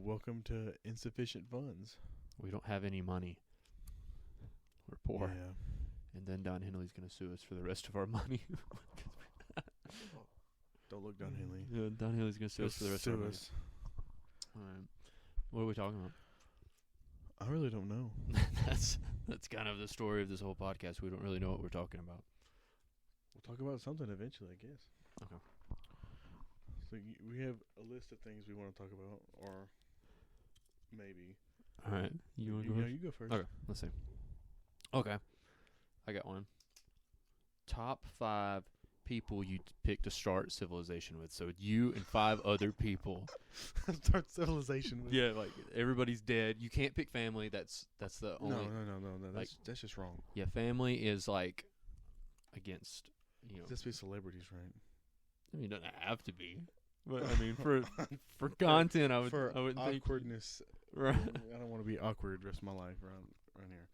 welcome to Insufficient Funds. We don't have any money. We're poor. Yeah. And then Don Henley's going to sue us for the rest of our money. Don't look Don Henley. Yeah, Don Henley's going to sue us for the rest of our money. All right. What are we talking about? I really don't know. That's kind of the story of this whole podcast. We don't really know what we're talking about. We'll talk about something eventually, I guess. Okay. So we have a list of things we want to talk about, or maybe. All right. You want to go No, first? you go first. Okay. Let's see. Okay. I got one. Top 5 people you'd pick to start civilization with. So you and 5 other people. Start civilization with. Yeah, like everybody's dead. You can't pick family. That's the only. No. like- That's just wrong. Yeah, family is like against. You know, Just be celebrities, right? I mean, it doesn't have to be. But I mean, for content, I would think. Awkwardness. Right. I don't want to be awkward the rest of my life around here.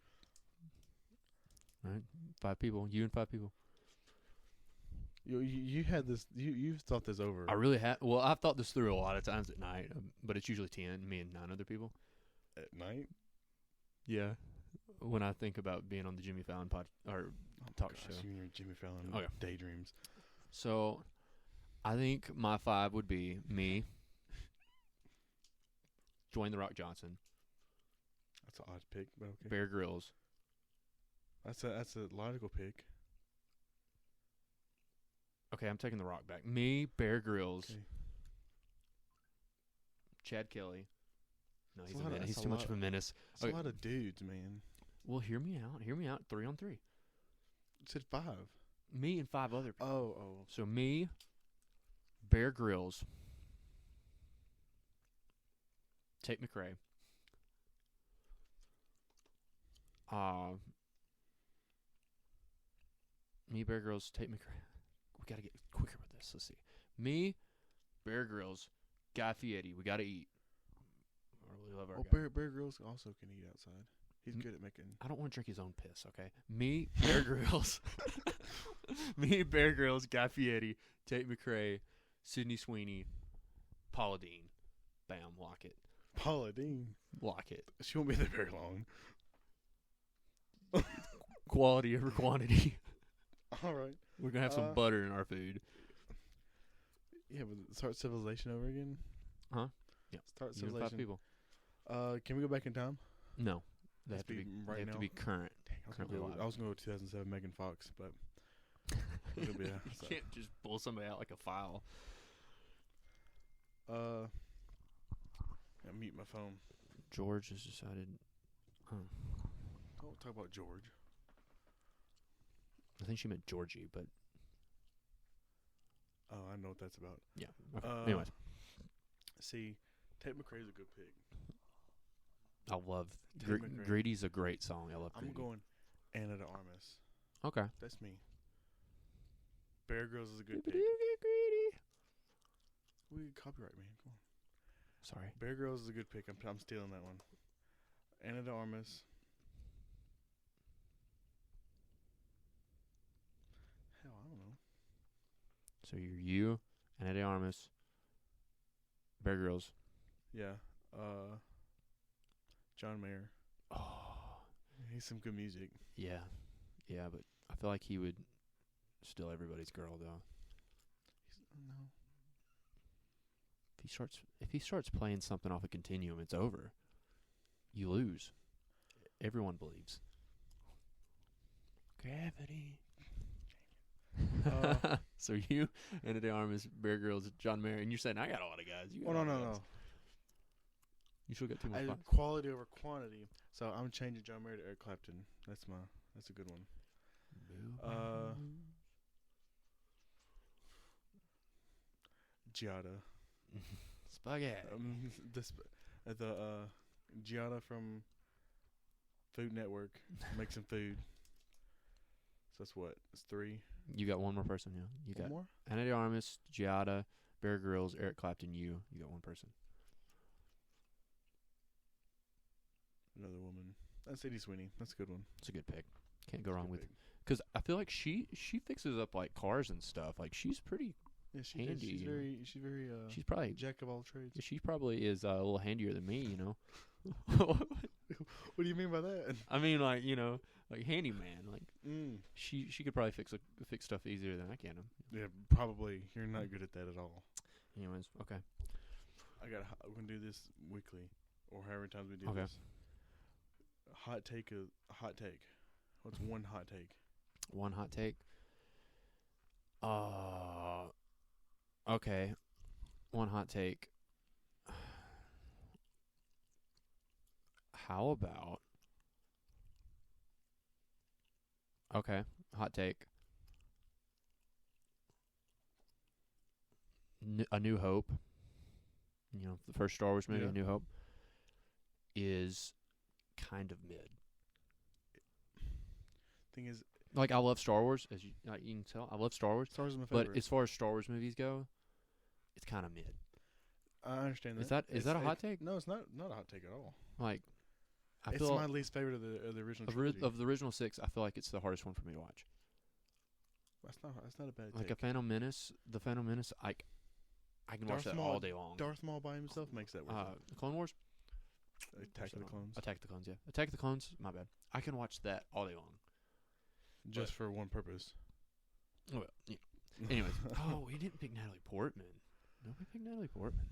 Right. 5 people. You and 5 people. You had this. You've thought this over. I really have. Well, I've thought this through a lot of times at night, but it's usually 10. Me and 9 other people. At night. Yeah. When I think about being on the Jimmy Fallon talk show. You and your Jimmy Fallon Okay. daydreams. So, I think my 5 would be me, Dwayne The Rock Johnson, That's an odd pick, but okay. Bear Grylls. That's a logical pick. Okay, I'm taking The Rock back. Me, Bear Grylls, Okay. Chad Kelly. No, That's he's a lot of- he's that's too a much lot- of a menace. It's Okay. a lot of dudes, man. Well, hear me out. 3 on 3. You said 5. Me and 5 other people. Oh. So me, Bear Grylls, Tate McRae, me, Bear Grylls, Tate McRae. We gotta get quicker with this. Let's see. Me, Bear Grylls, Guy Fieri. We gotta eat. I really love our guy. Bear Grylls also can eat outside. He's good at making. I don't want to drink his own piss. Okay. Me, Bear Grylls, me, Bear Grylls, Guy Fieri, Tate McRae, Sydney Sweeney, Paula Dean. Bam, lock it. Paula Dean. Lock it. She won't be there very long. Quality over quantity. All right. We're going to have some butter in our food. Yeah, but start civilization over again. Huh? Yeah. Start You and 5 civilization. people. Can we go back in time? No. They Has have to be right they have now? to be current. Dang, Currently alive. I was going to go 2007 Megan Fox, but it'll be You can't just pull somebody out like a file. I mute my phone. George has decided. Don't talk about George. I think she meant Georgie, but Oh, I know what that's about. yeah. Okay. Anyways, See, Tate McRae's a good pick. I love Tate McRae. Greedy's a great song. I love I'm Greedy. going Anna de Armas. Okay. That's me. Bear Grylls is a good pick. Greedy. We copyright, man. Come on. Sorry. Bear Grylls is a good pick. I'm stealing that one. Anna de Armas. Hell, I don't know. So you're you, Anna de Armas, Bear Grylls. Yeah. John Mayer. Oh. He's some good music. Yeah. Yeah, but I feel like he would steal everybody's girl though. No. If he starts playing something off a continuum, it's over. You lose. Everyone believes. Gravity. So you, Anna de Armas, Bear Grylls, John Mayer, and you're saying I got a lot of guys. You got Oh, a lot no. of guys. You still got 2 more I spots. quality over quantity. So I'm changing John Mayer to Eric Clapton. That's a good one. Giada. Spaghetti. Giada from Food Network makes some food. So that's what? It's 3. You got one more person, yeah. You One got more? Anna de Armas, Giada, Bear Grylls, Eric Clapton, you. You got one person. Another woman. That's Sadie Sweeney. That's a good one. It's a good pick. Can't go wrong Good with. pick. Because I feel like she fixes up like cars and stuff. Like she's pretty Yeah, she handy. she's you know. very She's probably jack of all trades. she probably is a little handier than me. You know. What do you mean by that? I mean, like like handyman. Like Mm. she could probably fix stuff easier than I can. Yeah, probably. You're not good at that at all. Anyways, okay. We're gonna do this weekly, or however many times we do Okay. this. Hot take. What's one hot take? One hot take. Okay. One hot take. How about? Okay, hot take. A New Hope. You know, the first Star Wars movie, Yeah. A New Hope, is kind of mid. Thing is, Like, I love Star Wars, as you can tell. I love Star Wars. Star Wars is my But favorite. as far as Star Wars movies go, it's kind of mid. I understand that. Is that a hot take? No, it's not a hot take at all. Like, I It's feel my least favorite of the original trilogy. of the original 6, I feel like it's the hardest one for me to watch. That's not a bad Like take. the Phantom Menace, I can watch that all day long. Darth Maul by himself makes that work. The Clone Wars, Attack of the Clones. Attack the Clones, yeah. Attack the Clones, my bad. I can watch that all day long. Just for one purpose. Well, yeah. Anyways, we didn't pick Natalie Portman. Nobody picked Natalie Portman.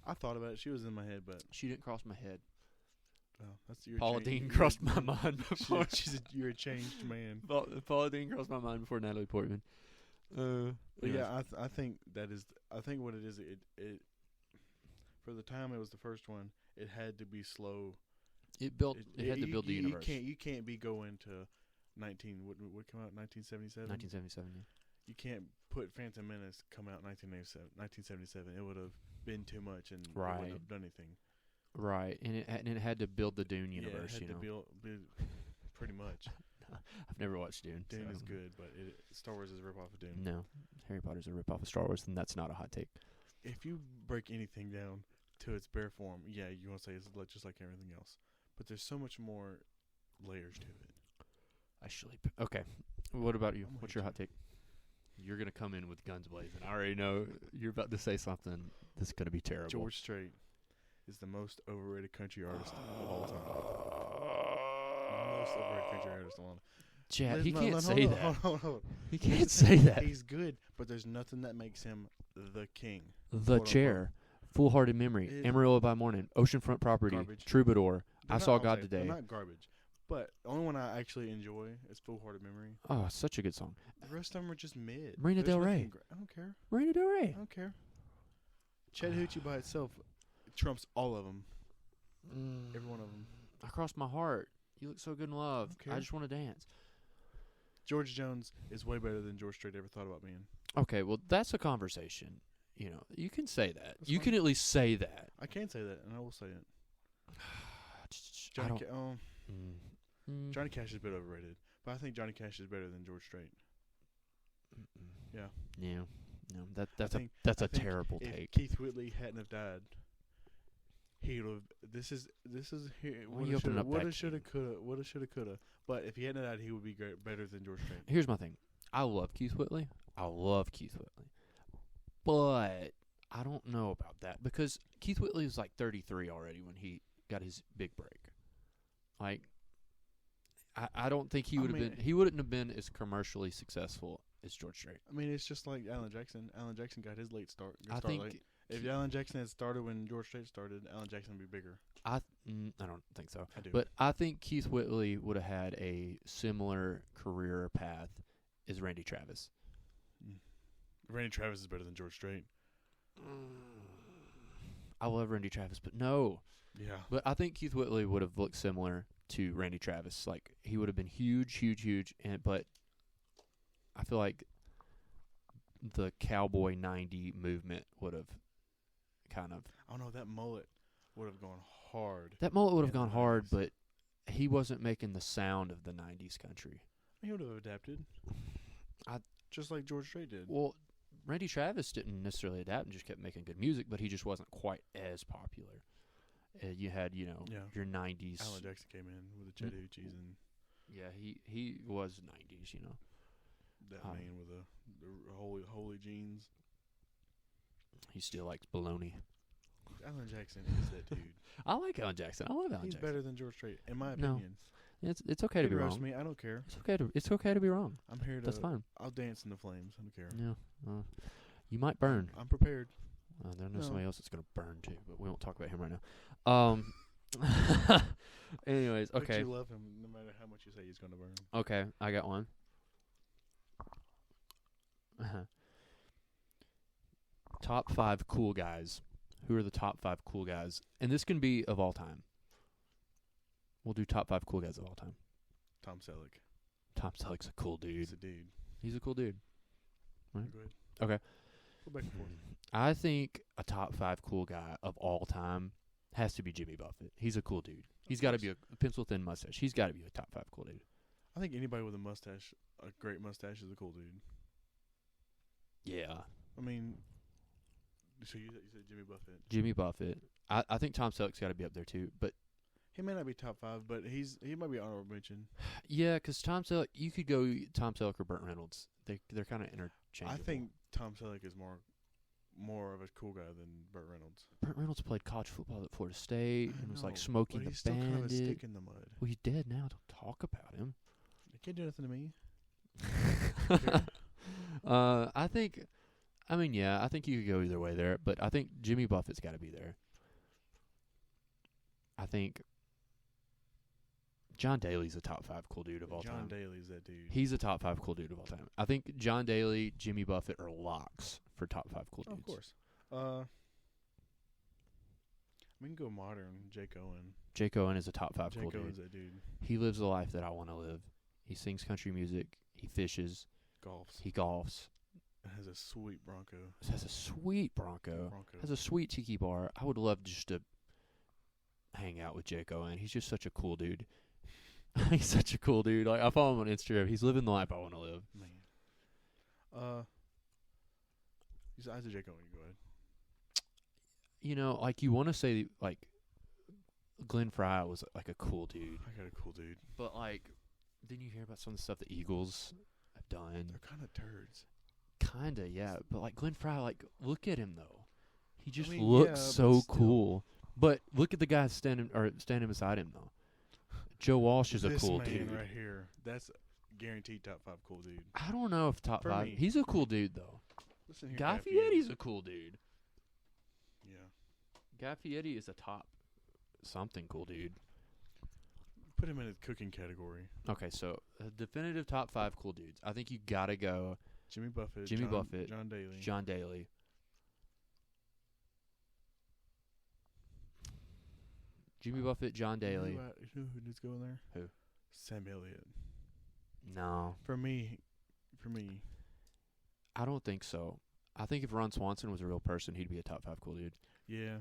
I thought about it. She was in my head, but She didn't cross my head. that's your Paula change. Dean crossed my mind before. You're a changed man. Paula Dean crossed my mind before Natalie Portman. But Anyways. yeah, I think that is. I think what it is. It for the time it was the first one. It had to be slow. It had to build the universe. You can't be going to 19. What came out 1977? 1977. Yeah. You can't put Phantom Menace come out 1977. It would have been too much and it Right. wouldn't have done anything. Right, and it had to build the Dune universe. Yeah, it had to build pretty much. I've never watched Dune. Dune so. is good, but Star Wars is a rip off of Dune. No, Harry Potter's a ripoff of Star Wars, and that's not a hot take. If you break anything down to its bare form, yeah, you want to say it's just like everything else. But there's so much more layers to it. Okay, what about you? I'm gonna What's hate your hot take? You're gonna come in with guns blazing. I already know you're about to say something that's gonna be terrible. George Strait is the most overrated country artist of all time. Most overrated country artist of all time. Chad, he No, can't no, say hold on, that. hold on. He can't say that. He's good, but there's nothing that makes him the king. The quote, Chair, Full Hearted Memory, It- Amarillo by Morning, Oceanfront Property, Garbage. Troubadour, They're I not- Saw I'll God say, Today. They're not garbage. But the only one I actually enjoy is Full Hearted Memory. Oh, such a good song. The rest of them are just mid. Marina There's Del Rey. nothing I don't care. Marina Del Rey. I don't care. Chattahoochee by itself trumps all of them. Every one of them. I crossed my heart. You look so good in love. Okay. I just want to dance. George Jones is way better than George Strait ever thought about being. Okay, well, that's a conversation. You know, you can say that. That's You fine. can at least say that. I can say that, and I will say it. I Johnny, don't. Johnny Cash is a bit overrated, but I think Johnny Cash is better than George Strait. Yeah. Yeah. No, that's think- a I think terrible If take. Keith Whitley hadn't have died, he would have. This is Why you opening up that woulda, shoulda, can? coulda, woulda, shoulda, coulda. But if he hadn't died, he would be better than George Strait. Here's my thing. I love Keith Whitley. But I don't know about that because Keith Whitley was like 33 already when he got his big break. Like, I don't think he would have been. He wouldn't have been as commercially successful as George Strait. I mean, it's just like Alan Jackson. Alan Jackson got his late start. I think. Late. If Alan Jackson had started when George Strait started, Alan Jackson would be bigger. I don't think so. I do. But I think Keith Whitley would have had a similar career path as Randy Travis. Randy Travis is better than George Strait. I love Randy Travis, but no. Yeah. But I think Keith Whitley would have looked similar to Randy Travis. Like, he would have been huge, but I feel like the Cowboy 90 movement would have kind of... I don't know, that mullet would have gone hard. That mullet would have in gone the hard, 90s. but he wasn't making the sound of the 90s country. He would have adapted. Just like George Strait did. Well, Randy Travis didn't necessarily adapt and just kept making good music, but he just wasn't quite as popular. You had, Yeah. your 90s. Alan Jackson came in with the Chattahoochees and Yeah, he was 90s, That man with the holy jeans. He still likes baloney. Alan Jackson is that dude. I like Alan Jackson. I love Alan He's Jackson. better than George Strait, in my opinion. It's okay to be roast wrong. me. I don't care. It's okay to be wrong. I'm here to. That's fine. I'll dance in the flames. I don't care. Yeah. You might burn. I'm prepared. There knows somebody else that's gonna burn too, but we won't talk about him right now. Anyways, okay. But you love him no matter how much you say he's gonna burn. Okay, I got one. Top 5 cool guys. Who are the top 5 cool guys? And this can be of all time. We'll do top 5 cool guys of all time. Tom Selleck. Tom Selleck's a cool dude. He's a dude. He's a cool dude. Right? Go ahead. Okay. Go back and forth. I think a top 5 cool guy of all time has to be Jimmy Buffett. He's a cool dude. He's got to be a pencil-thin mustache. He's got to be a top 5 cool dude. I think anybody with a mustache, a great mustache, is a cool dude. Yeah. I mean, so you said Jimmy Buffett. Jimmy Buffett. I think Tom Selleck's got to be up there too, but he may not be top 5, but he might be honorable mention. Yeah, because Tom Selleck, you could go Tom Selleck or Burt Reynolds. They're kind of interchangeable. I think Tom Selleck is more of a cool guy than Burt Reynolds. Burt Reynolds played college football at Florida State and was like Smokey the he's still Bandit. kind of a stick in the mud. Well, he's dead now. Don't talk about him. He can't do nothing to me. I think you could go either way there, but I think Jimmy Buffett's got to be there. I think John Daly's a top 5 cool dude of all time. John Daly's that dude. He's a top 5 cool dude of all time. I think John Daly, Jimmy Buffett are locks for top 5 cool dudes. Of course. We can go modern. Jake Owen. Jake Owen is a top 5 cool dude. Jake Owen's that dude. He lives the life that I want to live. He sings country music. He fishes. He golfs. Has a sweet Bronco. Has a sweet Bronco. Has a sweet tiki bar. I would love just to hang out with Jake Owen. He's just such a cool dude. He's such a cool dude. Like, I follow him on Instagram. He's living the life I want to live. Man. I said Jake Owen. You go ahead. You know, like, you want to say, like, Glenn Fry was, like, a cool dude. I got a cool dude. But, like, didn't you hear about some of the stuff the Eagles have done? They're kind of turds. Kinda, yeah. But, like, Glenn Fry, like, look at him, though. He just looks so cool. But look at the guy standing beside him, though. Joe Walsh is a cool dude. This man right here, that's guaranteed top 5 cool dude. I don't know if top 5. He's a cool dude, though. Listen here, Guy Fieri's a cool dude. Yeah. Guy Fieri is a top something cool dude. Put him in a cooking category. Okay, so a definitive top 5 cool dudes. I think you gotta go Jimmy Buffett, John Daly. John Daly. Jimmy Buffett, John Daly. You know who needs to go in there? Who? Sam Elliott. No. For me. I don't think so. I think if Ron Swanson was a real person, he'd be a top 5 cool dude. Yeah.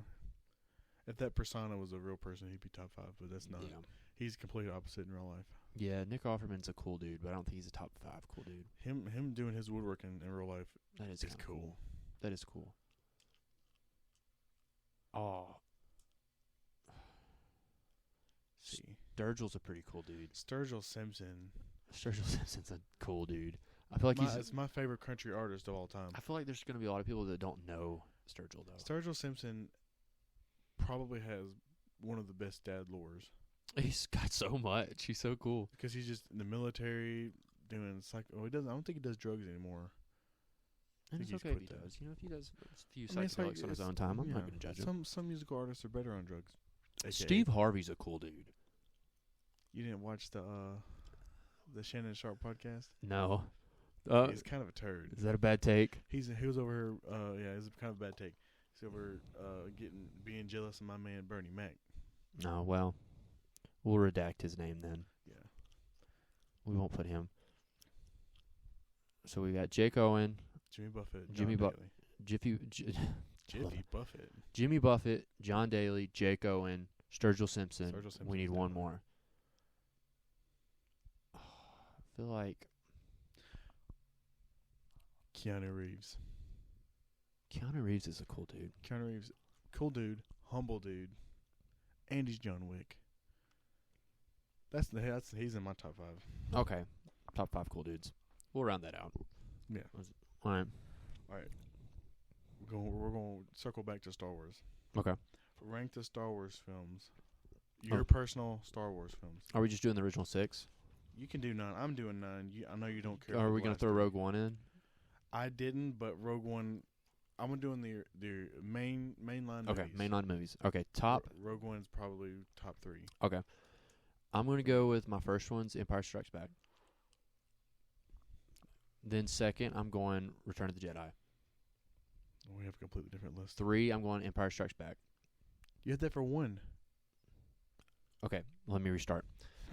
If that persona was a real person, he'd be top 5, but that's not. Yeah. He's completely opposite in real life. Yeah, Nick Offerman's a cool dude, but I don't think he's a top 5 cool dude. Him doing his woodworking in real life that is cool. That is cool. Oh. See. Sturgill's a pretty cool dude. Sturgill Simpson's a cool dude. I feel like it's my favorite country artist of all time. I feel like there's going to be a lot of people that don't know Sturgill, though. Sturgill Simpson probably has one of the best dad lores. He's got so much. He's so cool. Because he's just in the military doing he doesn't. I don't think he does drugs anymore. And it's okay if he does. You know, if he does a few psychedelics on his own time, I'm not going to judge him. Some musical artists are better on drugs. AKA. Steve Harvey's a cool dude. You didn't watch the Shannon Sharp podcast? No. He's kind of a turd. Is that a bad take? He was over here. It's kind of a bad take. He's over being jealous of my man Bernie Mac. No, well, we'll redact his name then. Yeah. We won't put him. So we got Jake Owen, Jimmy Buffett, Jimmy Buffett, Jimmy Buffett, John Daly, Jake Owen, Sturgill Simpson. We need one more. I feel like Keanu Reeves. Keanu Reeves is a cool dude. Keanu Reeves, cool dude, humble dude, and he's John Wick. He's in my top 5. Okay, top 5 cool dudes. We'll round that out. Yeah. All right. All right. We're going to circle back to Star Wars. Okay. Rank the Star Wars films. Your personal Star Wars films. Are we just doing the original 6? You can do 9. I'm doing 9. I know you don't care. Are we going to throw Rogue One in? I didn't, but Rogue One. I'm doing the mainline Okay, movies. mainline movies. Okay, top. Rogue One's probably top 3. Okay. I'm going to go with my first one's Empire Strikes Back. Then second, I'm going Return of the Jedi. We have a completely different list. 3, I'm going Empire Strikes Back. You had that for 1. Okay, let me restart.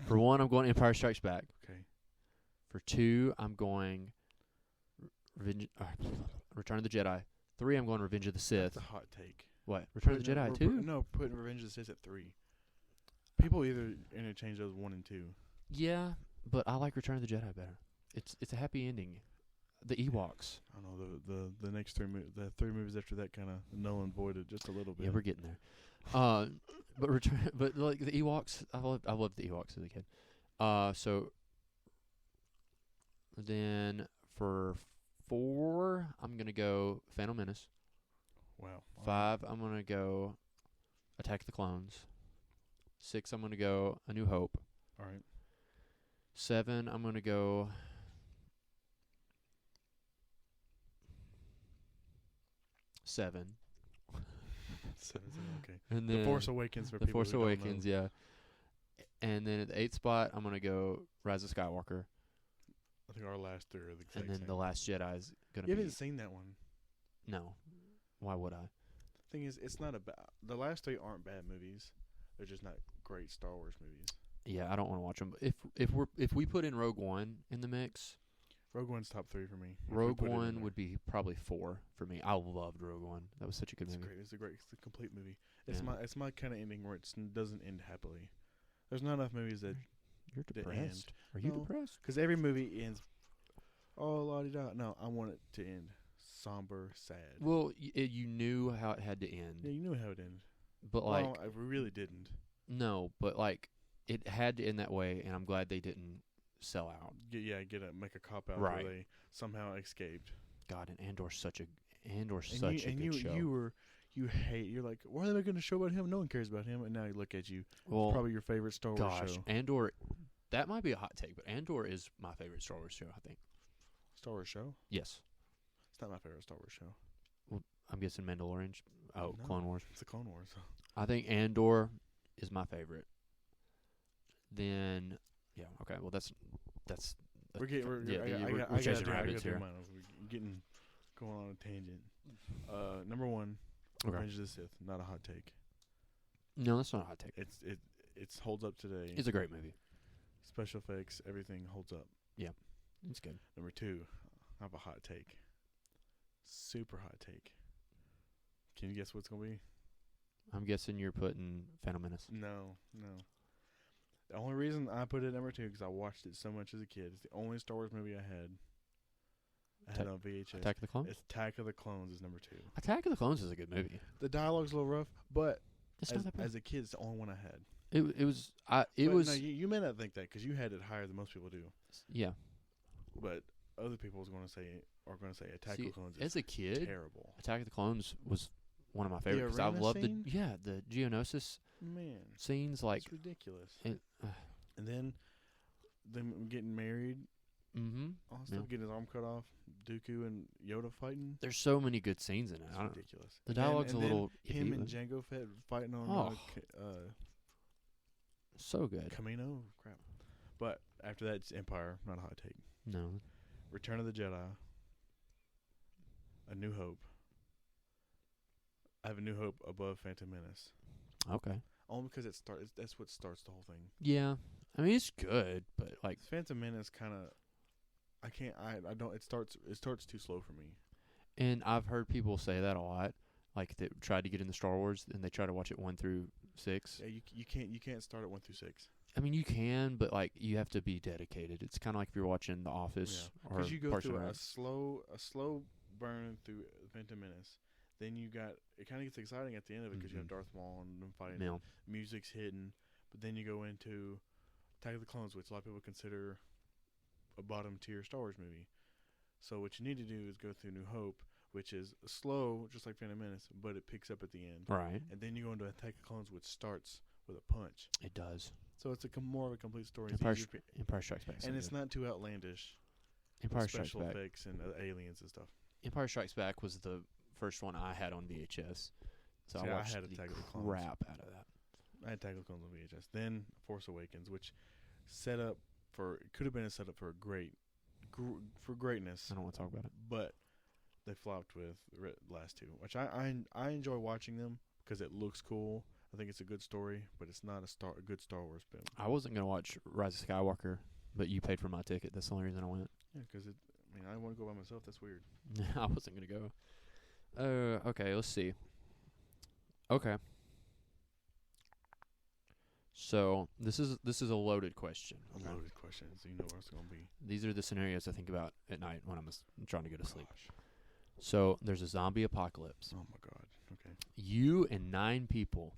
For 1, I'm going Empire Strikes Back. Okay. For 2, I'm going Return of the Jedi. 3, I'm going Revenge of the Sith. That's a hot take. What? Return of the Jedi, 2? No, putting Revenge of the Sith at 3. People either interchange those 1 and 2. Yeah, but I like Return of the Jedi better. It's a happy ending. The Ewoks. I don't know, the next 3 the 3 movies after that kind of null and voided just a little bit. Yeah, we're getting there. But like the Ewoks, I loved the Ewoks as a kid. So then for 4, I'm gonna go Phantom Menace. Wow. 5, I'm gonna go Attack of the Clones. 6, I'm gonna go A New Hope. All right. 7, I'm gonna go. 7. 7, okay. And then The Force Awakens for The people Force who don't Awakens, know. yeah. And then at the 8th spot, I'm gonna go Rise of Skywalker. I think our last 3 are the exact And then same. The Last Jedi is gonna You be. haven't seen that one. No. Why would I? Thing is, it's not about the last 3 aren't bad movies. They're just not great Star Wars movies. Yeah, I don't want to watch them. If we put in Rogue One in the mix, Rogue One's top 3 for me. if we Rogue put it in One there. would be probably 4 for me. I loved Rogue One. That was such a good It's movie. great. It's a complete movie. It's Yeah. it's my kind of ending where it doesn't end happily. There's not enough movies that You're that depressed. end. Are you No. depressed? Because every movie ends. Oh, la di da. No, I want it to end somber, sad. Well, you knew how it had to end, Yeah, you knew how it ended. but like I really didn't. no, but like it had to end that way, and I'm glad they didn't sell out. Make a cop out Right. where they somehow escaped. God, and Andor's such a good show. You're like, why are they making a show about him? No one cares about him. And now you look at you. Well, It's probably your favorite Star Wars gosh, show. Andor. That might be a hot take, but Andor is my favorite Star Wars show. I think. Star Wars show? Yes, It's not my favorite Star Wars show. I'm guessing Mandalorian. Oh, No. Clone Wars. It's the Clone Wars. I think Andor is my favorite. Then, yeah, okay. Well, that's We're getting. We're chasing rabbits here. We're getting going on a tangent. Number 1, Okay. Revenge of the Sith. Not a hot take. No, that's not a hot take. It's holds up today. It's a great movie. Special effects, everything holds up. It's good. Number 2, I have a hot take. Super hot take. Can you guess what it's gonna be? I'm guessing you're putting Phantom Menace. No. The only reason I put it at number 2 because I watched it so much as a kid. It's the only Star Wars movie I had on VHS. Attack of the Clones. It's Attack of the Clones is number 2. Attack of the Clones is a good movie. The dialogue's a little rough, but It's not that bad. as a kid, it's the only one I had. It was. But No, you may not think that because you had it higher than most people do. Yeah. But other people are going to say Attack of the Clones As is a kid, terrible. Attack of the Clones was one of my favorites because I arena loved scene? the Geonosis Man, scenes. Like, it's ridiculous. it, And then them getting married, all that stuff, Yeah. getting his arm cut off, Dooku and Yoda fighting. there's so many good scenes in it. It's I don't, ridiculous. the And then- dialogue's and a then little him iffy, and but Jango Fett fighting on so good. Camino. Crap. But after that, it's Empire. Not a hot take. No, Return of the Jedi. A New Hope. I have A New Hope above Phantom Menace. okay, Only because that's what starts the whole thing. yeah. I mean, it's good, but like, Phantom Menace kind of. I don't. It starts too slow for me. and I've heard people say that a lot. Like that tried to get into Star Wars and they try to watch it 1 through 6. Yeah, you can't start at 1 through 6. I mean, you can, but like you have to be dedicated. It's kind of like if you're watching The Office or Because you go Parks and through Rec. a slow burn through Phantom Menace. Then you got it kind of gets exciting at the end of it because you have Darth Maul and them fighting. Yeah. Music's hidden, but then you go into Attack of the Clones, which a lot of people consider a bottom tier Star Wars movie. So what you need to do is go through New Hope, which is slow, just like Phantom Menace, but it picks up at the end. Right. And then you go into Attack of Clones, which starts with a punch. It does. So it's more of a complete story. Empire Strikes Back. And it's not too outlandish. Empire Strikes special Back. effects and aliens and stuff. Empire Strikes Back was the first one I had on VHS. So See, I watched had the Attack of the Clones. crap out of that. I had Attack of the Clones on VHS. Then Force Awakens, which could have been a setup for for greatness. I don't want to talk about it. But they flopped with the last two, which I enjoy watching them because it looks cool. I think it's a good story, but it's not a good Star Wars film. I wasn't going to watch Rise of Skywalker, but you paid for my ticket. That's the only reason I went. Yeah, because I want to go by myself. That's weird. I wasn't going to go. Okay, let's see. Okay. So this is a loaded question. A loaded question, so you know what it's going to be. These are the scenarios I think about at night when I'm trying to go to sleep. Gosh. So there's a zombie apocalypse. Oh my God. Okay. You and 9 people.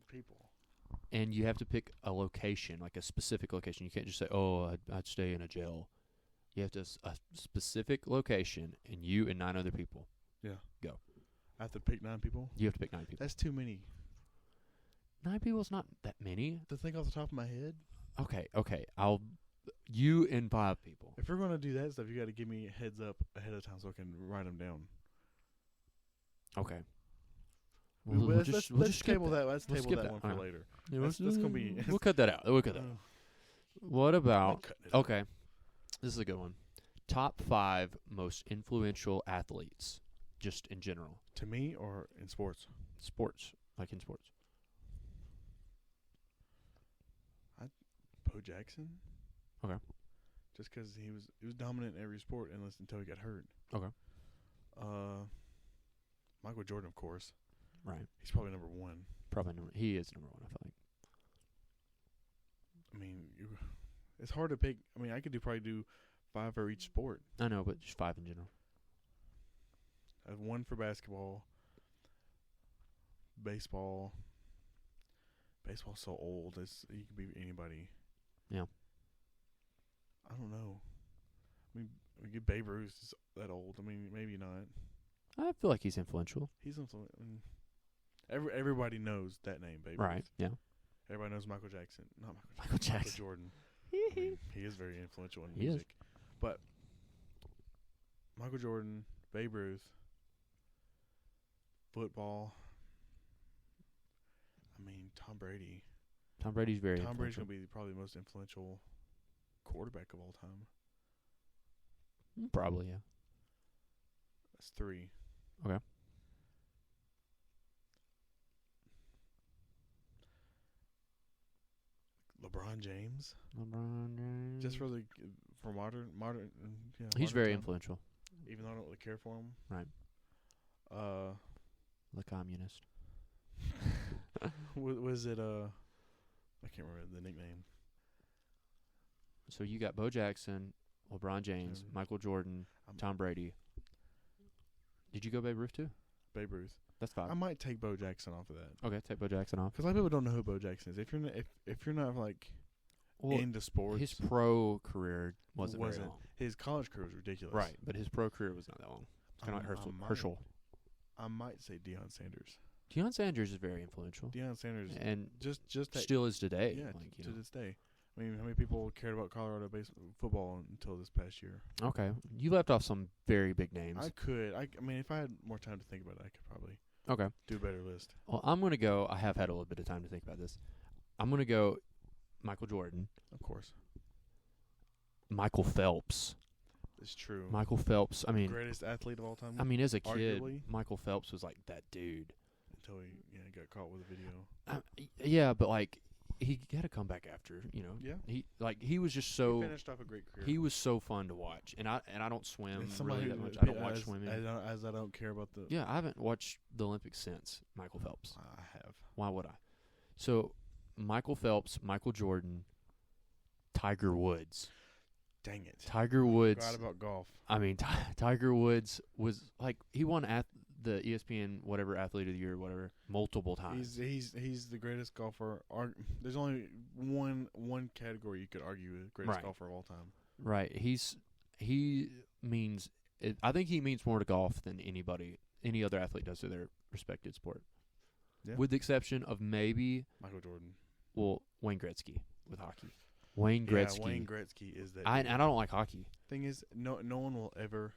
people. And you have to pick a location, like a specific location. You can't just say, "Oh, I'd stay in a jail." You have to a specific location, and you and 9 other people. Yeah. Go. I have to pick 9 people. You have to pick 9 people. That's too many. 9 people is not that many. To think off the top of my head. Okay. You and 5 people. If we're gonna do that stuff, you got to give me a heads up ahead of time so I can write them down. Okay. Let's just table that. Let's table skip that that one for Alright. later. Yeah, That's gonna be. We'll cut that out. We'll cut that out. What about? cutting it out. Okay, this is a good one. Top 5 most influential athletes, just in general. To me or in sports? Sports, like in sports. Bo Jackson. Okay. Just because he was dominant in every sport until he got hurt. Okay. Michael Jordan, of course. Right. He's probably number 1. Probably he is number 1. I feel like. I mean, it's hard to pick. I mean, I could probably do 5 for each sport. I know, but just 5 in general. I have 1 for basketball. Baseball. Baseball's so old. You could be anybody. Yeah. I don't know. I mean, we get Babe Ruth is that old. I mean, maybe not. I feel like he's influential. He's influential. I mean, everybody knows that name, Babe Right. Ruth. Yeah. Everybody knows Michael Jackson. Not Michael Jackson. Michael Jordan. I mean, he is very influential in He is. music. But Michael Jordan, Babe Ruth, football. I mean, Tom Brady. Tom Brady's very Tom Brady's influential. going to be probably the most influential quarterback of all time. Probably, yeah. That's 3. Okay. LeBron James. Just Just for modern. he's modern very time. influential. Even though I don't really care for him. Right. The communist. Was it I can't remember the nickname. So you got Bo Jackson, LeBron James, Michael Jordan, Tom Brady. Did you go Babe Ruth too? Babe Ruth. That's 5. I might take Bo Jackson off of that. Okay, take Bo Jackson off. Because a lot of people don't know who Bo Jackson is. If you're not like into sports, his pro career wasn't very long. His college career was ridiculous. Right, but his pro career was not that long. It's kind of like Herschel. I might say Deion Sanders. Deion Sanders is very influential. Deion Sanders, and just still is today. Yeah, like, to this day. I mean, how many people cared about Colorado football until this past year? Okay, you left off some very big names. I mean, if I had more time to think about it, I could probably do a better list. Well, I'm gonna go. I have had a little bit of time to think about this. I'm gonna go Michael Jordan. Of course. Michael Phelps. It's true. Michael Phelps. I mean, greatest athlete of all time. I mean, as a kid, arguably. Michael Phelps was like that dude. Until he got caught with a video. Yeah, but like he had to come back after. Yeah. He was just so. He finished off a great career. He was so fun to watch, and I don't swim really that much. I I don't watch swimming. As I don't care about the. Yeah, I haven't watched the Olympics since Michael Phelps. I have. Why would I? So, Michael Phelps, Michael Jordan, Tiger Woods. Dang it. Tiger Woods. Forgot about golf. I mean, Tiger Woods was like he won the ESPN whatever athlete of the year, whatever, multiple times. He's the greatest golfer. There's only one category you could argue the greatest golfer of all time. Right. He means I think he means more to golf than any other athlete does to their respected sport. Yeah. With the exception of maybe Michael Jordan. Wayne Gretzky with hockey. Wayne Gretzky. Yeah, Wayne Gretzky is that. I don't like hockey. Thing is, no one will ever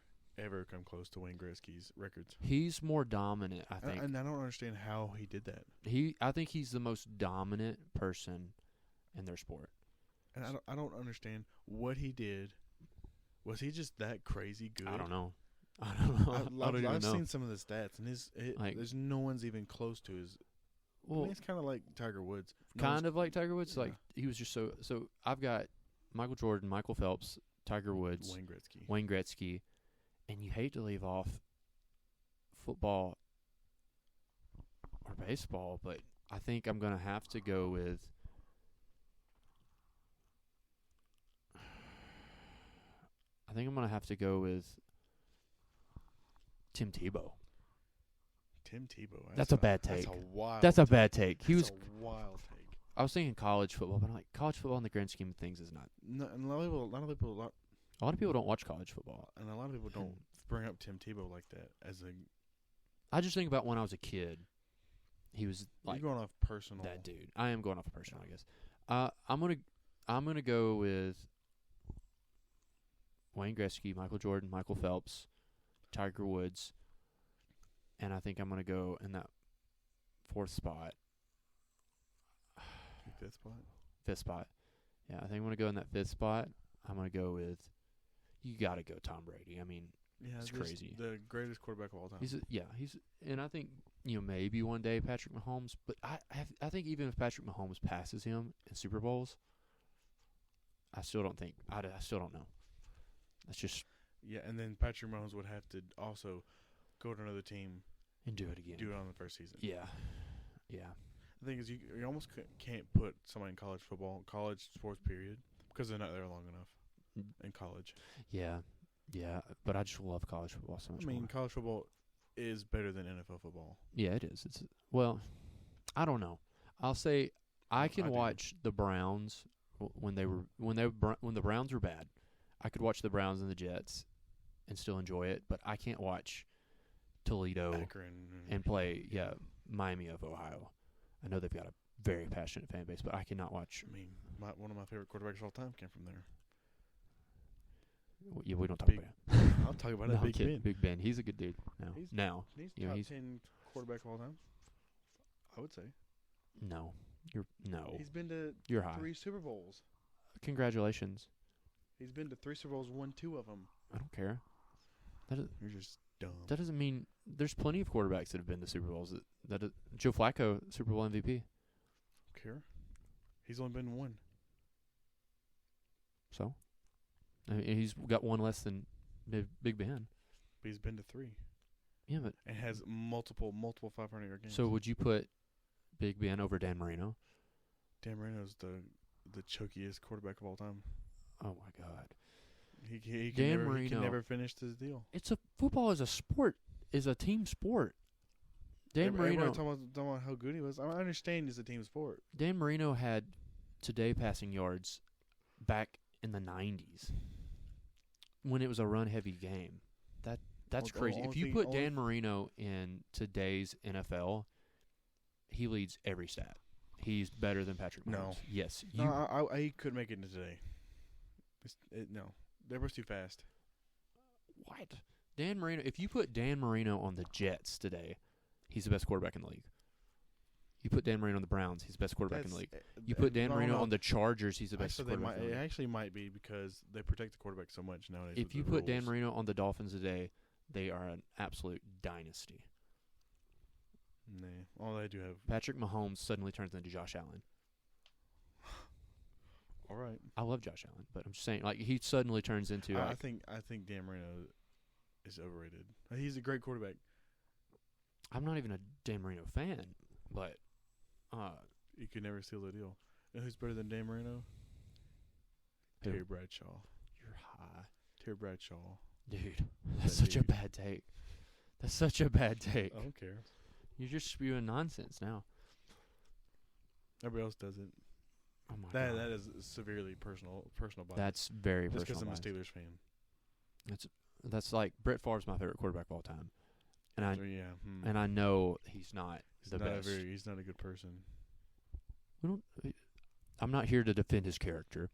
come close to Wayne Gretzky's records. He's more dominant, I think. And I don't understand how he did that. I think he's the most dominant person in their sport. And I don't understand what he did. Was he just that crazy good? I don't know. I don't know. I've seen some of the stats, and there's no one's even close to his. Well, it's kind of like Tiger Woods. Kind of like Tiger Woods. Yeah. Like he was just so. I've got Michael Jordan, Michael Phelps, Tiger Woods, Wayne Gretzky, and you hate to leave off football or baseball, but I think I'm gonna have to go with. I think I'm gonna have to go with Tim Tebow. Tim Tebow. That's a bad take. That's a wild. That's a bad take. That's a wild take. I was thinking college football, but I'm like, college football in the grand scheme of things is not. No, and a lot of people don't watch college football. And a lot of people don't bring up Tim Tebow like that as a. I just think about when I was a kid. He was like you're going off personal. That dude. I am going off personal, I guess. I'm gonna go with Wayne Gretzky, Michael Jordan, Michael Phelps, Tiger Woods, and I think I'm gonna go in that fourth spot. Fifth spot. Fifth spot. Yeah, I think I'm gonna go in that fifth spot. I'm gonna go with. You gotta go Tom Brady. I mean, it's crazy. The greatest quarterback of all time. And I think maybe one day Patrick Mahomes, but I think even if Patrick Mahomes passes him in Super Bowls, I still don't know. That's just and then Patrick Mahomes would have to also go to another team and do it again. Do it on the first season. Yeah. The thing is, you almost can't put somebody in college football, college sports period, because they're not there long enough in college. Yeah, but I just love college football so much. I mean, college football is better than NFL football. Yeah, it is. I don't know. I'll say I can watch the Browns when the Browns were bad. I could watch the Browns and the Jets and still enjoy it, but I can't watch Toledo Akron and play Miami of Ohio. I know they've got a very passionate fan base, but I cannot watch. I mean, one of my favorite quarterbacks of all time came from there. Yeah, we don't talk about him. I'll talk about it. Big Ben. He's a good dude. He's top 10 quarterback of all time. I would say. No. He's been to You're high. 3 Super Bowls. Congratulations. He's been to 3 Super Bowls, won 2 of them. I don't care. You're just dumb. That doesn't mean there's plenty of quarterbacks that have been to Super Bowls. Joe Flacco, Super Bowl MVP. Care? He's only been to 1. So? I mean, he's got one less than Big Ben. But he's been to 3. Yeah, but and has multiple 500-yard games. So would you put Big Ben over Dan Marino? Dan Marino's the chokiest quarterback of all time. Oh my God. He can never finish his deal. Football is a sport, is a team sport. Everybody talking about how good he was. I understand it's a team sport. Dan Marino had today passing yards back in the 90s when it was a run-heavy game. That's crazy. If you put Dan Marino in today's NFL, he leads every stat. He's better than Patrick Mahomes. No. Yes. I could make it into today. No. That was too fast. What? Dan Marino, if you put Dan Marino on the Jets today, he's the best quarterback in the league. You put Dan Marino on the Browns, he's the best quarterback in the league. You put Dan Marino on the Chargers, he's the best quarterback in the league. It actually might be because they protect the quarterback so much nowadays. If you put Dan Marino on the Dolphins today, they are an absolute dynasty. Nah. All they do have. Patrick Mahomes suddenly turns into Josh Allen. All right. I love Josh Allen, but I'm just saying, like, he suddenly turns into. I think Dan Marino is overrated. He's a great quarterback. I'm not even a Dan Marino fan, but you could never seal the deal. You know who's better than Dan Marino? Who? Terry Bradshaw. You're high. Terry Bradshaw. Dude, that's such a bad take. That's such a bad take. I don't care. You're just spewing nonsense now. Everybody else does it. Oh my God. That is severely personal bias. That's very just personal. Just because I'm a Steelers fan. That's like Brett Favre's my favorite quarterback of all time, and I So, yeah. and I know he's not He's the not best. he's not a good person. We don't. I'm not here to defend his character.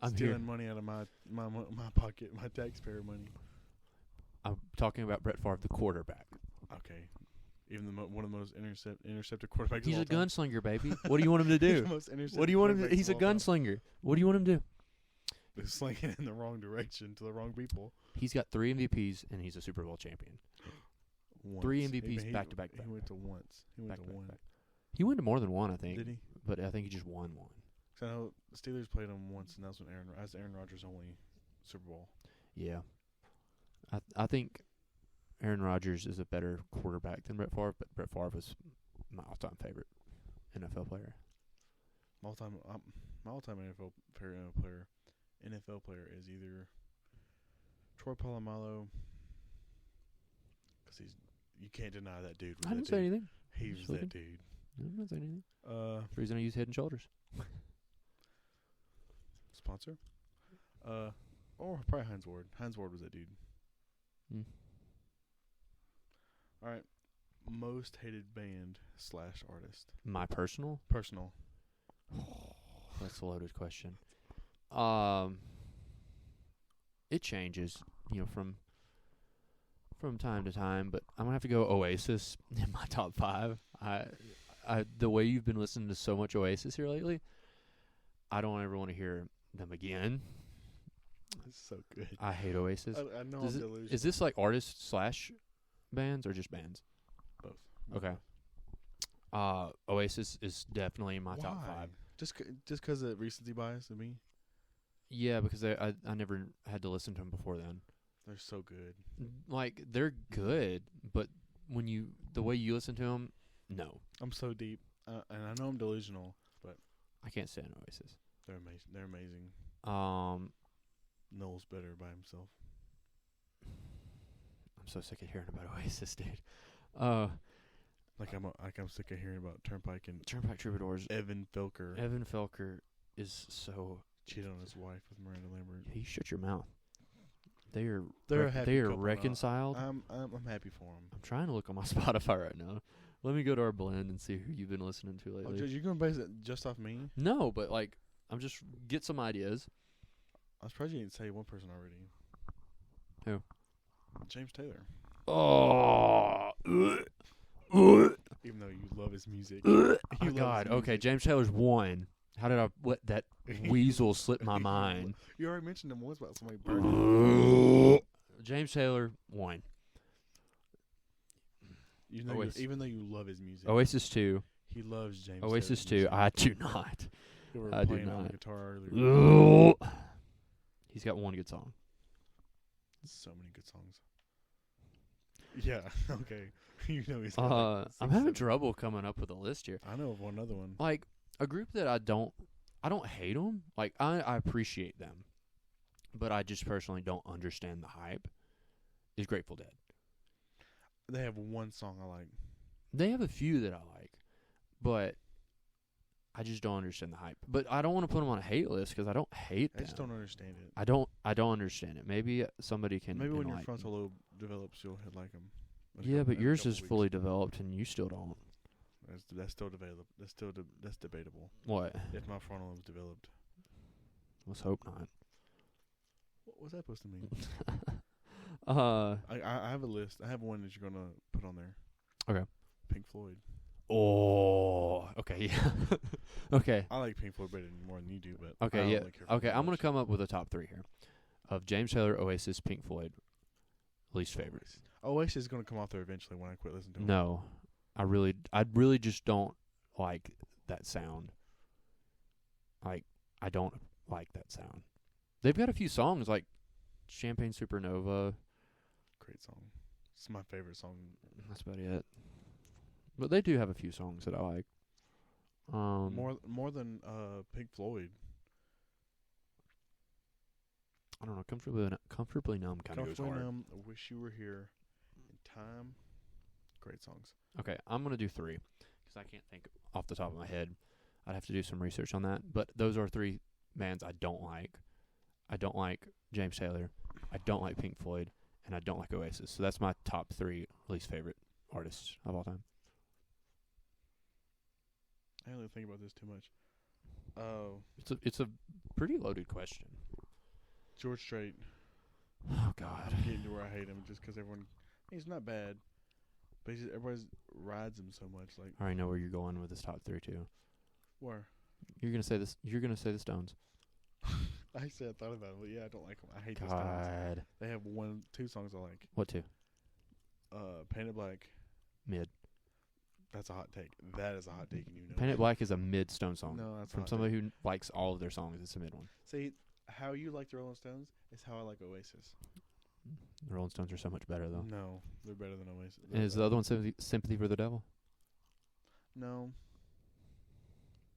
I'm Stealing here. money out of my pocket, my taxpayer money. I'm talking about Brett Favre, the quarterback. Okay. Even one of the most intercepted quarterbacks. He's of a all time. gunslinger, baby. What do you want him to He's do? the most intercepted What do you want him to? quarterbacks He's a of all time. gunslinger. What do you want him to do? They're slinging in the wrong direction to the wrong people. He's got 3 MVPs and he's a Super Bowl champion. Once. 3 MVPs back to back. He went to once. He went Back to to back one. back. He went to more than one, I think. Did he? But I think he just won one. So I know the Steelers played him once, and that was when Aaron Rodgers' only Super Bowl. Yeah. I think Aaron Rodgers is a better quarterback than Brett Favre, but Brett Favre was my all-time favorite NFL player. My all-time NFL player is either Troy Polamalu, because you can't deny that dude. I didn't say anything. He was that dude. I'm not saying anything. Uh, The reason I use Head and Shoulders. sponsor. Or probably Heinz Ward. Heinz Ward was that dude. Mm. All right. Most hated band / artist. My personal? Personal. That's a loaded question. It changes, from time to time, but I'm gonna have to go Oasis in my top 5. The way you've been listening to so much Oasis here lately, I don't ever want to hear them again. It's so good. I hate Oasis. I know I'm delusional. Is this like artists / bands or just bands? Both. Okay. Oasis is definitely in my top 5. Just because of recency bias to me? Yeah, because I never had to listen to them before then. They're so good. Like, they're good, but the way you listen to them, no. I'm so deep. And I know I'm delusional, but I can't stand Oasis. they're amazing. They're amazing. Noel's better by himself. I'm so sick of hearing about Oasis, dude. I'm sick of hearing about Turnpike and Turnpike Troubadours. Evan Felker Evan Felker is so... cheated on his wife with Miranda Lambert. You shut your mouth. They are They're a happy they are couple now. reconciled. I'm happy for him. I'm trying to look on my Spotify right now. Let me go to our blend and see who you've been listening to Oh, lately. you're gonna base it just off me? No, but like, I'm just get some ideas. I was surprised you didn't say one person already. Who? James Taylor. Oh, Even though you love his music. oh You love God. his Okay, music. James Taylor's one. How did I let that weasel slip my mind? You already mentioned him once about somebody burning. James Taylor, one. Even though you love his music. Oasis 2. He loves James Oasis Taylor's 2. I do not. We were I do playing on not. the guitar earlier. He's got one good song. So many good songs. Yeah, okay. You know he's I'm having trouble coming up with a list here. I know of one other one. Like, a group that I don't hate them. Like, I appreciate them. But I just personally don't understand the hype. Is Grateful Dead. They have one song I like. They have a few that I like. But I just don't understand the hype. But I don't want to put them on a hate list because I don't hate them. I just don't understand it. I don't understand it. Maybe somebody can. Maybe when your enlighten frontal me. lobe develops, you'll like them. Yeah, but yours is fully developed and you still don't. That's still developed. That's debatable. What? If my frontal lobe's developed. Let's hope not. What's that supposed to mean? I have a list. I have one that you're gonna put on there. Okay. Pink Floyd. Oh, okay, yeah. Okay. I like Pink Floyd better more than you do, but I Okay, don't yeah. really care for Okay, them I'm going much. to come up with a top 3 here. Of James Taylor, Oasis, Pink Floyd, least favorite. Oasis is gonna come off there eventually when I quit listening to them. No. I really just don't like that sound. Like, I don't like that sound. They've got a few songs like Champagne Supernova. Great song. It's my favorite song. That's about it. But they do have a few songs that I like. More than Pink Floyd. I don't know. Comfortably Numb kind of goes Comfortably hard. Numb, I Wish You Were Here, and Time. Great songs. Okay, I'm going to do 3 because I can't think off the top of my head. I'd have to do some research on that. But those are 3 bands I don't like. I don't like James Taylor. I don't like Pink Floyd. and I don't like Oasis. So that's my top 3 least favorite artists of all time. I don't really think about this too much. It's a pretty loaded question. George Strait. Oh God. I'm getting to where I hate him just because he's not bad, but everybody rides him so much. Like, I already know where you're going with this top 3 too. where? You're gonna say this. You're gonna say the Stones. I thought about it, but yeah, I don't like them. I hate the Stones. God. They have 2 songs I like. What 2? Painted Black. Mid. That's a hot take. That is a hot take, and you know. Painted Black is a mid Stone song. No, that's from a hot somebody take. who likes all of their songs. It's a mid one. See, how you like the Rolling Stones is how I like Oasis. The Rolling Stones are so much better though. No, they're better than Oasis. And is the other one Sympathy for the Devil? No,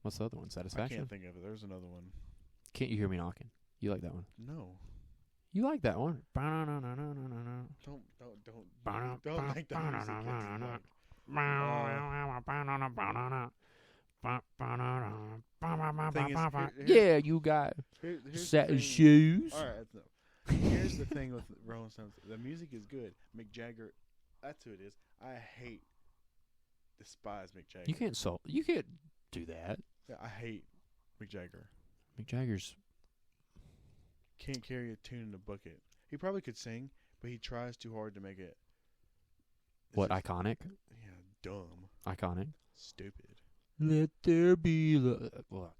What's the other one? I Satisfaction? can't think of it. There's another one. Can't You Hear Me Knocking? You like that one? No, You like that one? don't make that music. Yeah, you got Here's satin the thing. shoes. All right, no. Here's the thing with Rolling Stones. The music is good. Mick Jagger, that's who it is. I despise Mick Jagger. You can't do that. Yeah, I hate Mick Jagger. Mick Jagger's Can't carry a tune in a bucket. He probably could sing, but he tries too hard to make it. what, iconic? Yeah, dumb. Iconic. Stupid. Let there be well,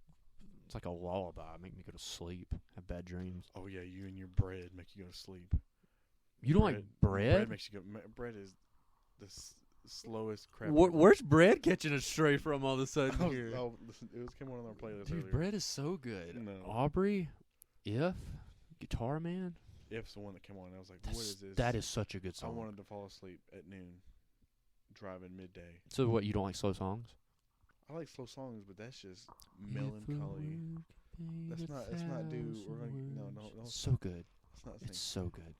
it's like a lullaby. Make me go to sleep. Have bad dreams. Oh, yeah, you and your bread make you go to sleep. You don't like bread? Bread makes you go. Bread is the slowest crap. Where's bread catching us stray from all of a sudden here? Listen, came on our playlist Dude, earlier. bread is so good. No. Aubrey, Guitar Man. If's the one that came on. I was like, what is this? That is such a good I song. wanted to fall asleep at noon, driving midday. So what, you don't like slow songs? I like slow songs, but that's just melancholy. That's not due. No. So good. It's not It's sing. so good.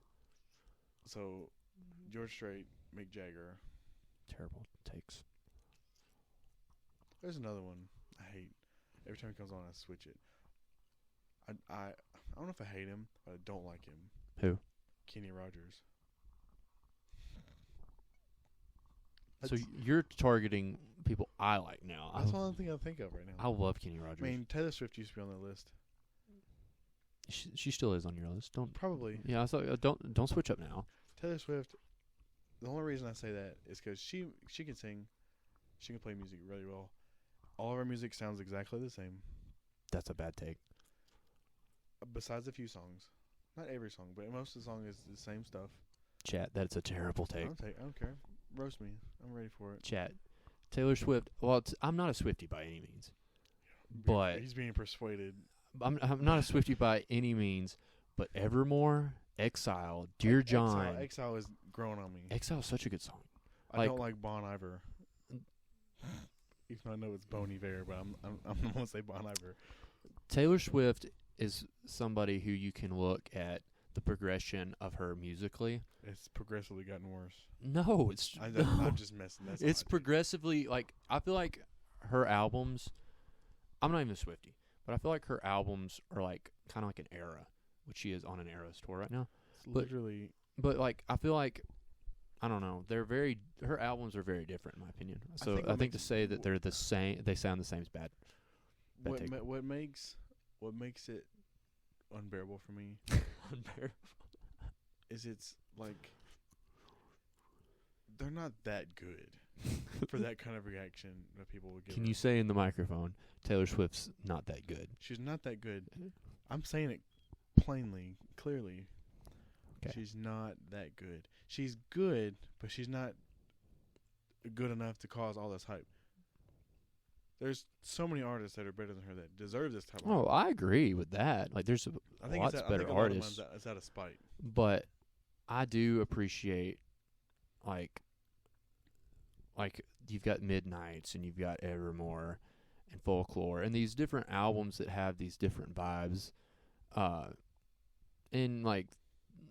So, George Strait, Mick Jagger. Terrible takes. There's another one I hate. Every time he comes on, I switch it. I don't know if I hate him, but I don't like him. Who? Kenny Rogers. So you're targeting people I like now. That's the only thing I think of right now. I love Kenny Rogers. I mean, Taylor Swift used to be on that list. She still is on your list. Don't. Probably. Yeah. So don't switch up now. Taylor Swift. The only reason I say that is because she can sing, she can play music really well. All of her music sounds exactly the same. That's a bad take. Besides a few songs, not every song, but most of the song is the same stuff. Chat. That's a terrible take. I don't care. Roast me. I'm ready for it. Chat. Taylor Swift. Well, I'm not a Swiftie by any means, but He's being persuaded. I'm not a Swiftie by any means. But Evermore, Exile, Dear John. Exile is growing on me. Exile is such a good song. I don't like Bon Iver. Even though I know it's Bon Iver, but I'm gonna say Bon Iver. Taylor Swift is somebody who you can look at the progression of her musically. It's progressively gotten worse. No, it's I'm just messing. it's progressively, like, I feel like her albums, I'm not even a Swiftie, but I feel like her albums are like kind of like an era, which she is on an Eras tour right now. It's literally. But like, I feel like, I don't know, her albums are very different in my opinion. So I think to say that they're the same, they sound the same is bad. What makes it unbearable for me Unbearable. is it's like they're not that good for that kind of reaction that people would give. Can you say in the microphone, Taylor Swift's not that good? She's not that good. I'm saying it plainly, clearly. Okay. She's not that good. She's good, but she's not good enough to cause all this hype. There's so many artists that are better than her that deserve this type of Oh, hype. I agree with that. Like, there's lots better artists. It's out of spite. But I do appreciate, like you've got Midnights and you've got Evermore and Folklore and these different albums that have these different vibes, and like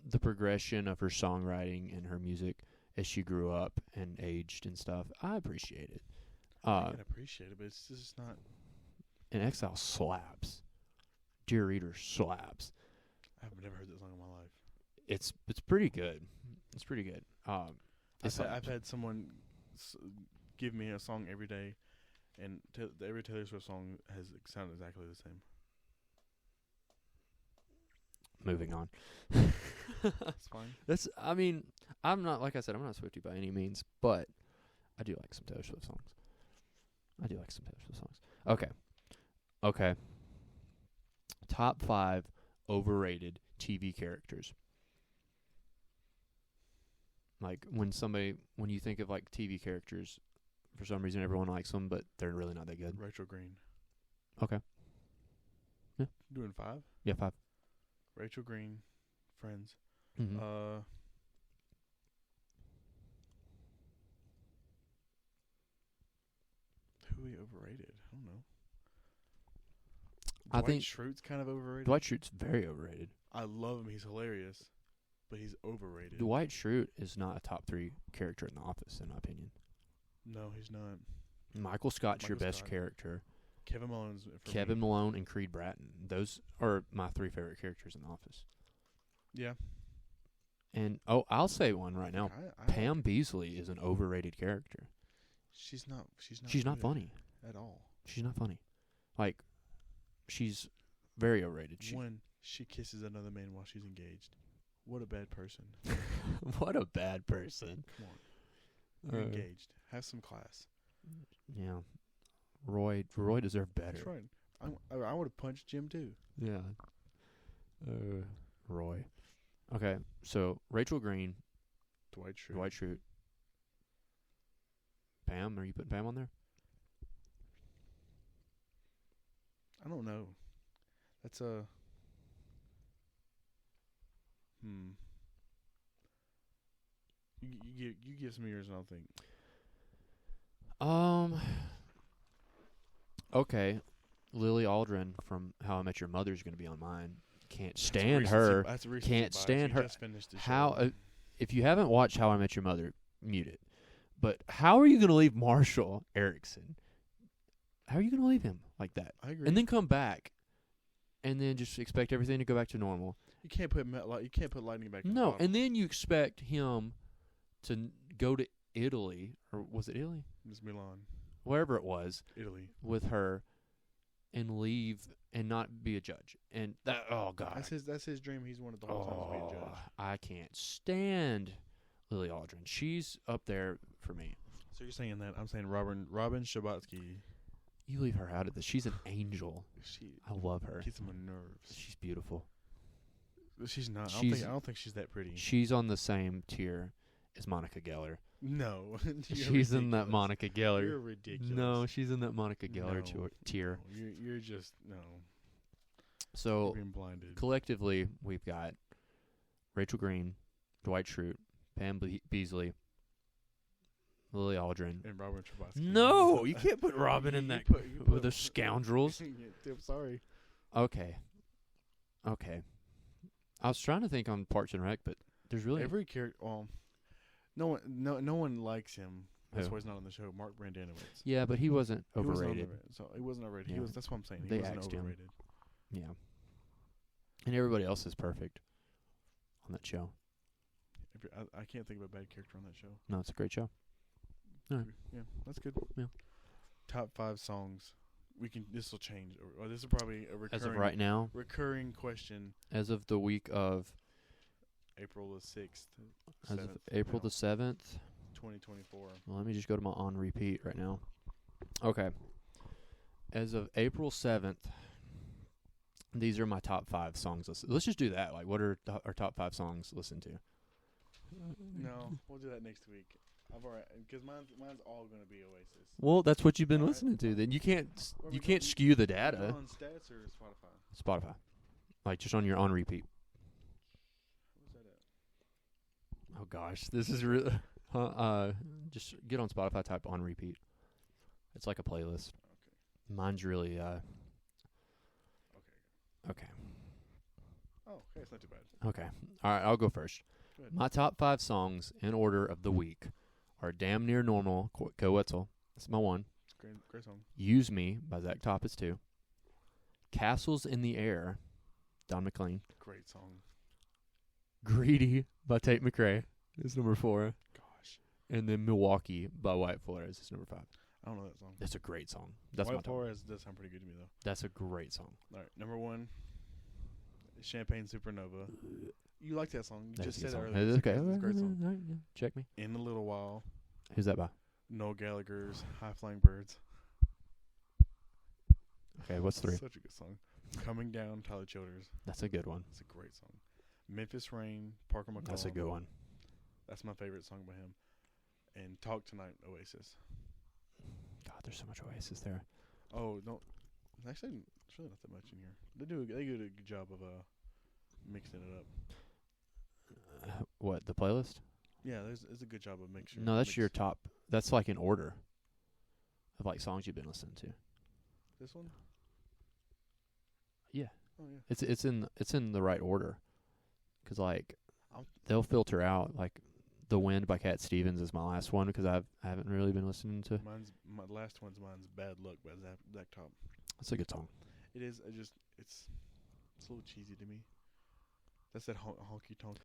the progression of her songwriting and her music as she grew up and aged and stuff. I appreciate it. I can appreciate it, but it's just not. And Exile slaps. Dear Reader slaps. I've never heard that song in my life. it's pretty good. It's pretty good. I've had someone give me a song every day, and every Taylor Swift song has sounded exactly the same. Moving on. That's fine. I mean, I'm not, like I said, I'm not Swiftie by any means, but I do like some Taylor Swift songs. Okay. Top 5 overrated TV characters. Like, when you think of, like, TV characters, for some reason everyone likes them, but they're really not that good. Rachel Green. Okay. Yeah. Doing 5? Yeah, 5. Rachel Green, Friends. Mm-hmm. Who we overrated? I don't know. I think Schrute's kind of overrated. Dwight Schrute's very overrated. I love him. He's hilarious, but he's overrated. Dwight Schrute is not a top 3 character in The Office, in my opinion. No, he's not. Michael Scott's your best character. Kevin Malone's Kevin Malone and Creed Bratton. Those are my 3 favorite characters in The Office. Yeah. And, I'll say one right now. Pam Beasley is an overrated character. She's not funny. At all. She's not funny. Like, she's very overrated. When she kisses another man while she's engaged. What a bad person. What a bad person. Come on. You're engaged. Have some class. Yeah. Roy deserved better. That's right. I would have punched Jim too. Yeah. Roy. Okay, so Rachel Green. Dwight Schrute. Pam, are you putting Pam on there? I don't know. That's a... You give some yours and I'll think. Okay. Lily Aldrin from How I Met Your Mother is going to be on mine. Can't stand her. Can't stand her. How? If you haven't watched How I Met Your Mother, mute it. But how are you going to leave Marshall Erickson? How are you going to leave him like that? I agree. And then come back, and then just expect everything to go back to normal. You can't put lightning back. No, and then you expect him to go to Italy, or was it Italy? It was Milan. Wherever it was. Italy. With her, and leave and not be a judge. And that, oh God, that's his dream. He's wanted the whole time to be a judge. I can't stand Lily Aldrin. She's up there for me. So you're saying that? I'm saying Robin Schabotsky. You leave her out of this. She's an angel. I love her. Gets on my nerves. She's beautiful. She's not. I don't think she's that pretty. She's on the same tier as Monica Geller. No. She's in that Monica Geller. You're ridiculous. No, she's in that Monica Geller tier. No, you're just, no. So, you're being blinded. Collectively, we've got Rachel Green, Dwight Schrute, Pam Beasley, Lily Aldrin. And Robin Schabotsky. No, you can't put Robin in that with the scoundrels. I'm sorry. Okay. I was trying to think on Parks and Rec, but there's really every character. Well, no one likes him. That's why he's not on the show. Mark Brandanowitz. Yeah, but he wasn't overrated. He wasn't overrated. Yeah. That's what I'm saying. He they wasn't axed overrated. Him. Yeah. And everybody else is perfect on that show. I can't think of a bad character on that show. No, it's a great show. All right. Yeah, that's good. Yeah. Top 5 songs. This will change. Or this is probably a recurring. As of right now. Recurring question. As of the week of. April the 6th. As of April the 7th. 2024. Well, let me just go to my on repeat right now. Okay. As of April 7th, these are my top 5 songs. Let's just do that. Like, what are our top 5 songs listened to? No, we'll do that next week. I've already, because mine's all going to be Oasis. Well, that's what you've been listening to. Then you can't skew the data. On Stats or Spotify? Spotify, like just on your on repeat. What's that at? Oh gosh, this is really. Just get on Spotify, type on repeat. It's like a playlist. Okay. Mine's really Okay. Oh, okay, it's not too bad. Okay. All right, I'll go first. Go ahead. My top 5 songs in order of the week are Damn Near Normal, Go Wetzel. That's my 1. Great song. Use Me by Zach Toppis 2. Castles in the Air, Don McLean. Great song. Greedy by Tate McRae is number 4. Gosh, And then Milwaukee by White Flores is number 5. I don't know that song. That's a great song. That's my White top. Flores does sound pretty good to me though. That's a great song. All right, number 1, Champagne Supernova. You like that song? You just said it earlier. Okay. It's a great song. All right, yeah. Check me. In a Little While, Who's that by? Noel Gallagher's High Flying Birds. Okay, what's 3? Such a good song. Coming Down, Tyler Childers. That's a good one. It's a great song. Memphis Rain, Parker McCall. That's a good one. That's my favorite song by him. And Talk Tonight, Oasis. God, there's so much Oasis there. Oh, no. Actually, there's really not that much in here. They do a good job of mixing it up. What, the playlist? Yeah, there's a good job of mixing. No, that's your top. That's like in order of like songs you've been listening to. This one? Yeah. Oh yeah. It's in the right order, 'cause like I'll they'll filter out like The Wind by Cat Stevens is my last one because I haven't really been listening to. My last one's Bad Luck by Zach Top. That's a good song. It is. It's a little cheesy to me. That's that honky tonk